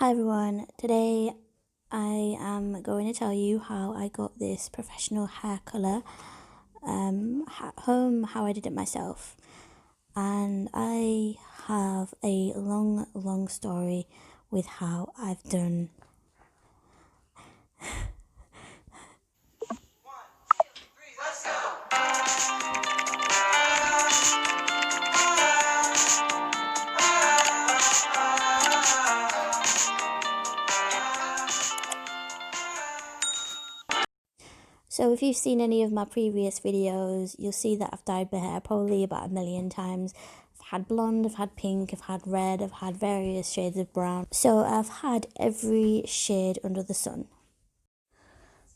Hi everyone, today I am going to tell you how I got this professional hair colour at home, how I did it myself. And I have a long story with how I've done. So if you've seen any of my previous videos, you'll see that I've dyed my hair probably about a million times. I've had blonde, I've had pink, I've had red, I've had various shades of brown. So I've had every shade under the sun.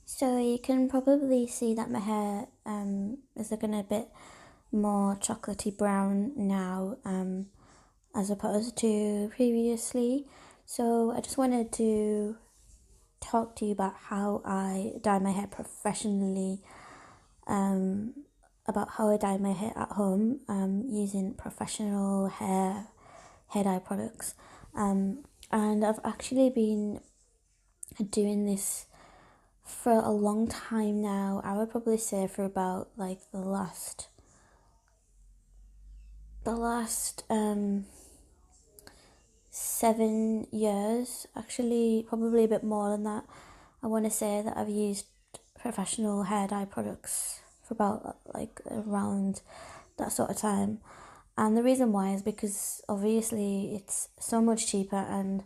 So you can probably see that my hair is looking a bit more chocolatey brown now as opposed to previously. So I just wanted to talk to you about how I dye my hair professionally, about how I dye my hair at home using professional hair dye products. And I've actually been doing this for a long time now. I would probably say for about like the last 7 years, actually probably a bit more than that. I want to say that I've used professional hair dye products for about like around that sort of time. And the reason why is because obviously it's so much cheaper and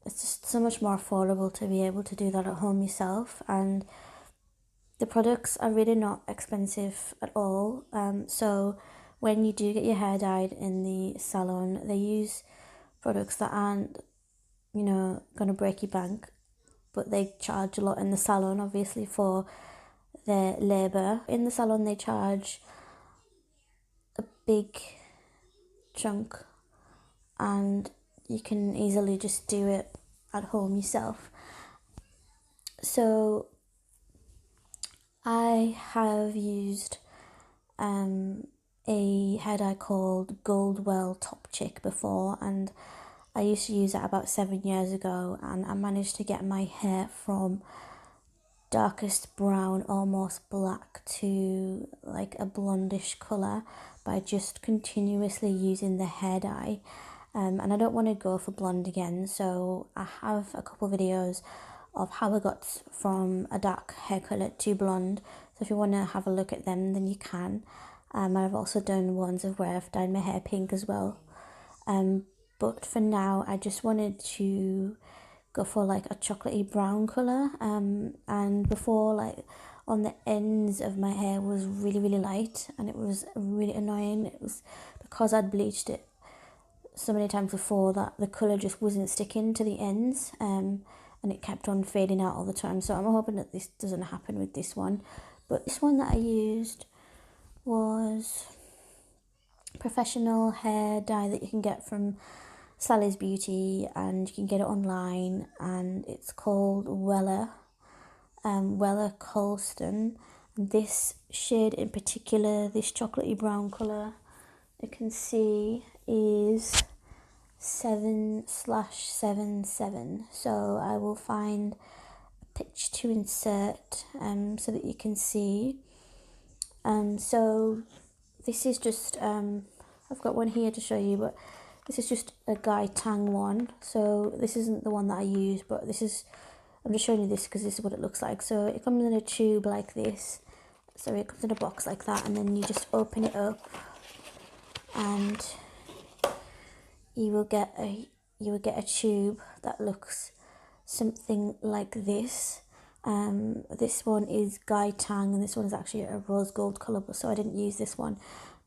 it's just so much more affordable to be able to do that at home yourself. And the products are really not expensive at all. So when you do get your hair dyed in the salon, they use products that aren't, going to break your bank, but they charge a lot in the salon, obviously, for their labour. In the salon, they charge a big chunk, and you can easily just do it at home yourself. So I have used a hair dye called Goldwell Top Chick before, and I used to use that about 7 years ago, and I managed to get my hair from darkest brown, almost black, to like a blondish colour by just continuously using the hair dye. And I don't want to go for blonde again, so I have a couple videos of how I got from a dark hair colour to blonde. So if you want to have a look at them, then you can. I've also done ones of where I've dyed my hair pink as well. But for now, I just wanted to go for like a chocolatey brown colour. And before, like on the ends of my hair was really light, and it was really annoying. It was because I'd bleached it so many times before that the colour just wasn't sticking to the ends, and it kept on fading out all the time. So I'm hoping that this doesn't happen with this one. But this one that I used was professional hair dye that you can get from Sally's Beauty, and you can get it online, and it's called Weller Colston. And this shade in particular, this chocolatey brown colour, you can see is 7/77. So I will find a picture to insert so that you can see. So this is just I've got one here to show you, but this is just a Guy Tang one. So this isn't the one that I use, but I'm just showing you this because this is what it looks like. So it comes in a tube like this. So it comes in a box like that, and then you just open it up, and you will get a tube that looks something like this. This one is Guy Tang, and this one is actually a rose gold colour, so I didn't use this one.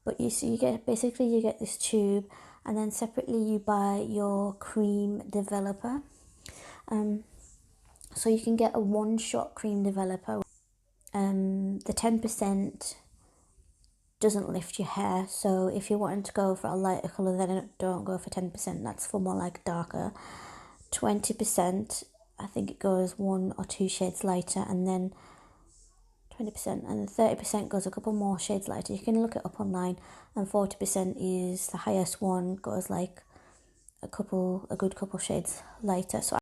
But you get this tube, and then separately you buy your cream developer. So you can get a one-shot cream developer. The 10% doesn't lift your hair, so if you're wanting to go for a lighter colour, then don't go for 10%. That's for more like darker. 20%, I think it goes 1 or 2 shades lighter, and then 20%, and 30% goes a couple more shades lighter. You can look it up online. And 40% is the highest one, goes like a good couple shades lighter. So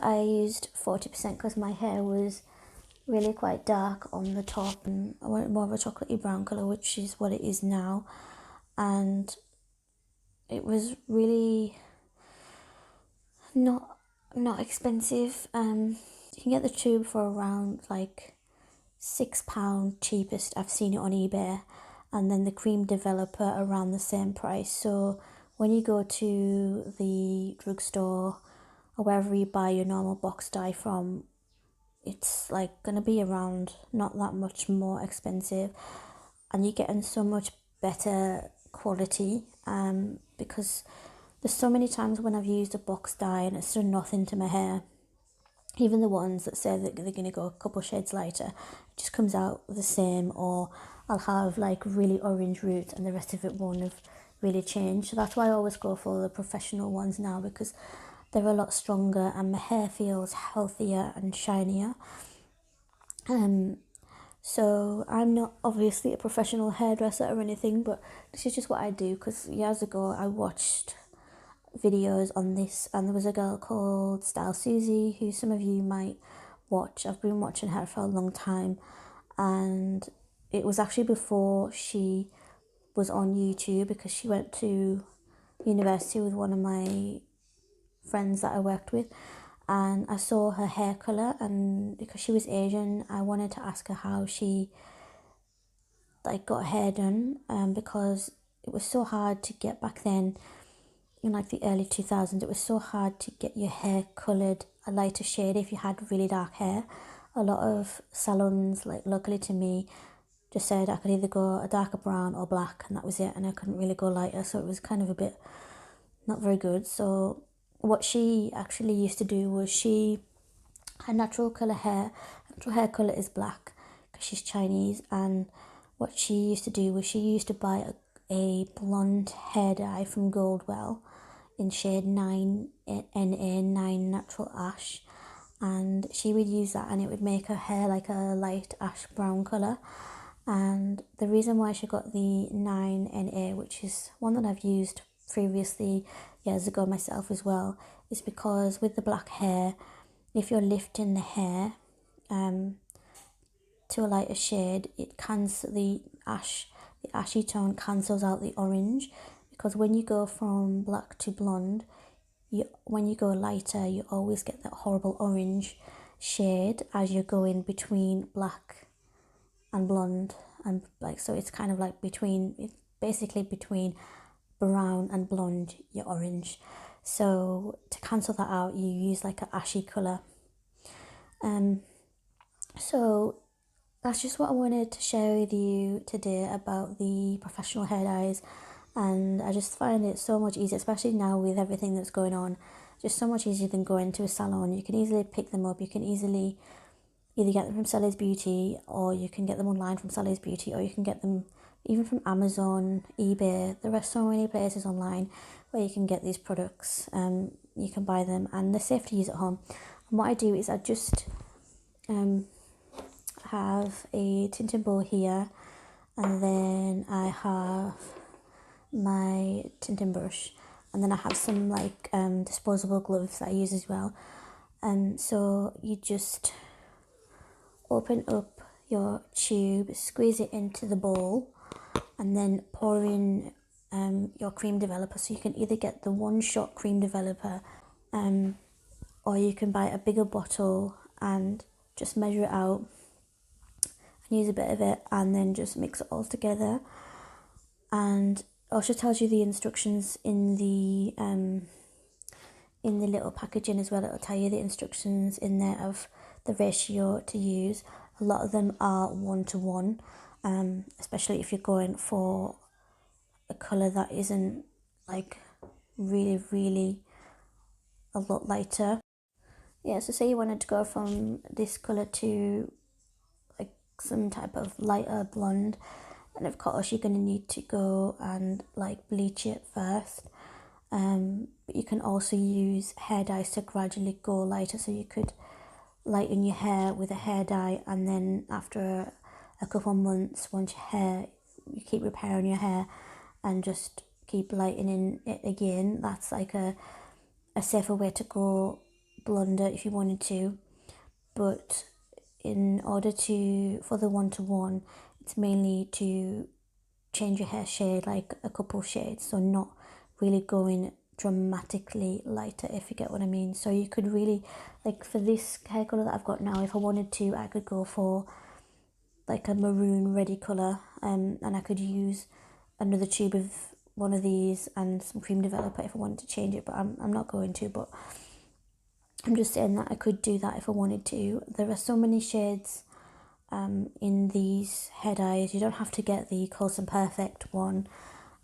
I used 40% because my hair was really quite dark on the top, and I wanted more of a chocolatey brown colour, which is what it is now. And it was really not expensive. You can get the tube for around like £6 cheapest. I've seen it on eBay, and then the cream developer around the same price. So when you go to the drugstore or wherever you buy your normal box dye from, it's like gonna be around not that much more expensive, and you're getting so much better quality. Because there's so many times when I've used a box dye and it's done nothing to my hair. Even the ones that say that they're going to go a couple shades lighter, it just comes out the same, or I'll have like really orange roots and the rest of it won't have really changed. So that's why I always go for the professional ones now, because they're a lot stronger and my hair feels healthier and shinier. So I'm not obviously a professional hairdresser or anything, but this is just what I do, because years ago I watched videos on this, and there was a girl called Style Susie who some of you might watch. I've been watching her for a long time, and it was actually before she was on YouTube, because she went to university with one of my friends that I worked with, and I saw her hair colour, and because she was Asian, I wanted to ask her how she like got her hair done, because it was so hard to get back then. In like the early 2000s, it was so hard to get your hair coloured a lighter shade if you had really dark hair. A lot of salons, like locally to me, just said I could either go a darker brown or black, and that was it, and I couldn't really go lighter, so it was kind of a bit not very good. So what she actually used to do was her natural hair colour is black because she's Chinese, and what she used to do was she used to buy a blonde hair dye from Goldwell in shade 9NA, 9 Natural Ash, and she would use that, and it would make her hair like a light ash brown colour. And the reason why she got the 9NA, which is one that I've used previously years ago myself as well, is because with the black hair, if you're lifting the hair to a lighter shade, the ashy tone cancels out the orange, because when you go from black to blonde, when you go lighter, you always get that horrible orange shade as you're going between black and blonde, and like, so it's kind of like basically between brown and blonde, you're orange. So to cancel that out, you use like an ashy colour. So that's just what I wanted to share with you today about the professional hair dyes, and I just find it so much easier, especially now with everything that's going on, just so much easier than going to a salon. You can easily pick them up, you can easily either get them from Sally's Beauty, or you can get them online from Sally's Beauty, or you can get them even from Amazon, eBay. There are so many places online where you can get these products. You can buy them, and they're safe to use at home. And what I do is I just have a tinting bowl here, and then I have my tinting brush, and then I have some like disposable gloves that I use as well. And so you just open up your tube, squeeze it into the bowl, and then pour in your cream developer. So you can either get the one-shot cream developer, or you can buy a bigger bottle and just measure it out and use a bit of it, and then just mix it all together. And it also tells you the instructions in the little packaging as well. It'll tell you the instructions in there of the ratio to use. A lot of them are 1-to-1, especially if you're going for a colour that isn't like really a lot lighter. Yeah, so say you wanted to go from this colour to like some type of lighter blonde, and of course you're going to need to go and like bleach it first. But you can also use hair dyes to gradually go lighter, so you could lighten your hair with a hair dye, and then after a couple of months, once you keep repairing your hair and just keep lightening it again. That's like a safer way to go blonder if you wanted to. But in order to, for the one-to-one, it's mainly to change your hair shade like a couple shades, so not really going dramatically lighter, if you get what I mean. So you could really, like for this hair colour that I've got now, if I wanted to, I could go for like a maroon ready colour, and I could use another tube of one of these and some cream developer if I wanted to change it, but I'm not going to. But I'm just saying that I could do that if I wanted to. There are so many shades in these hair dyes. You don't have to get the Coulson Perfect one.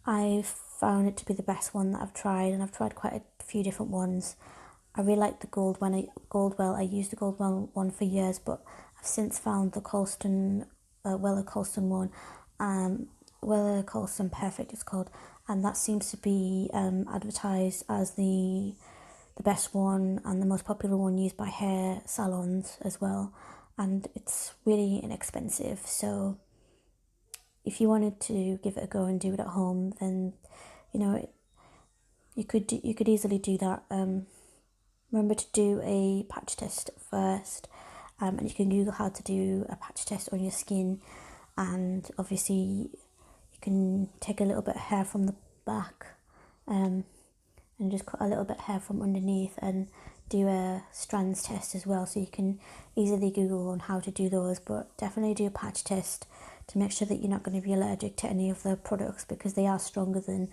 I've found it to be the best one that I've tried, and I've tried quite a few different ones. I really like the Goldwell. I used the Goldwell one for years, but I've since found the Coulson, Weller Coulson one, Weller Coulson Perfect it's called, and that seems to be advertised as the best one and the most popular one used by hair salons as well, and it's really inexpensive. So if you wanted to give it a go and do it at home, then you could easily do that. Remember to do a patch test first, and you can Google how to do a patch test on your skin, and obviously you can take a little bit of hair from the back, and just cut a little bit of hair from underneath and do a strands test as well. So you can easily Google on how to do those, but definitely do a patch test to make sure that you're not going to be allergic to any of the products, because they are stronger than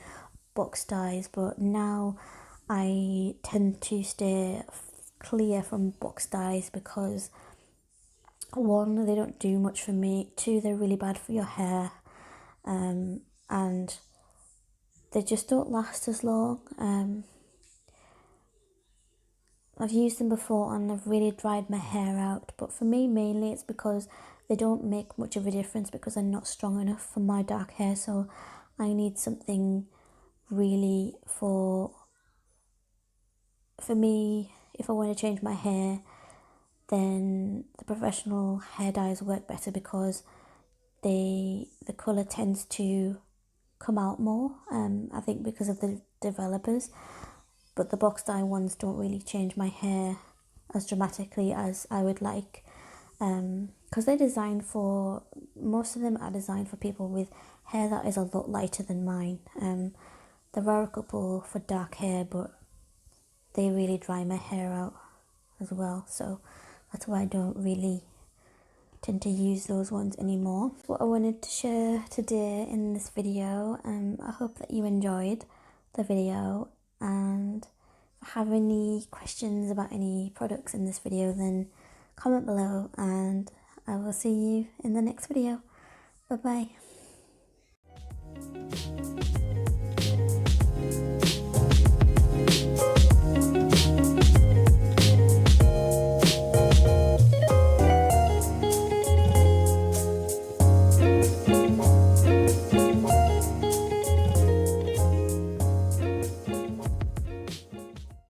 box dyes. But now I tend to stay clear from box dyes because, one, they don't do much for me, two, they're really bad for your hair, and they just don't last as long. I've used them before and I've really dried my hair out, but for me mainly it's because they don't make much of a difference because they're not strong enough for my dark hair. So I need something really for me. If I want to change my hair, then the professional hair dyes work better because the colour tends to come out more, I think because of the developers. But the box dye ones don't really change my hair as dramatically as I would like, because they're designed for, most of them are designed for people with hair that is a lot lighter than mine. There are a couple for dark hair, but they really dry my hair out as well, so that's why I don't really tend to use those ones anymore. What I wanted to share today in this video, I hope that you enjoyed the video, and if you have any questions about any products in this video, then comment below and I will see you in the next video. Bye bye.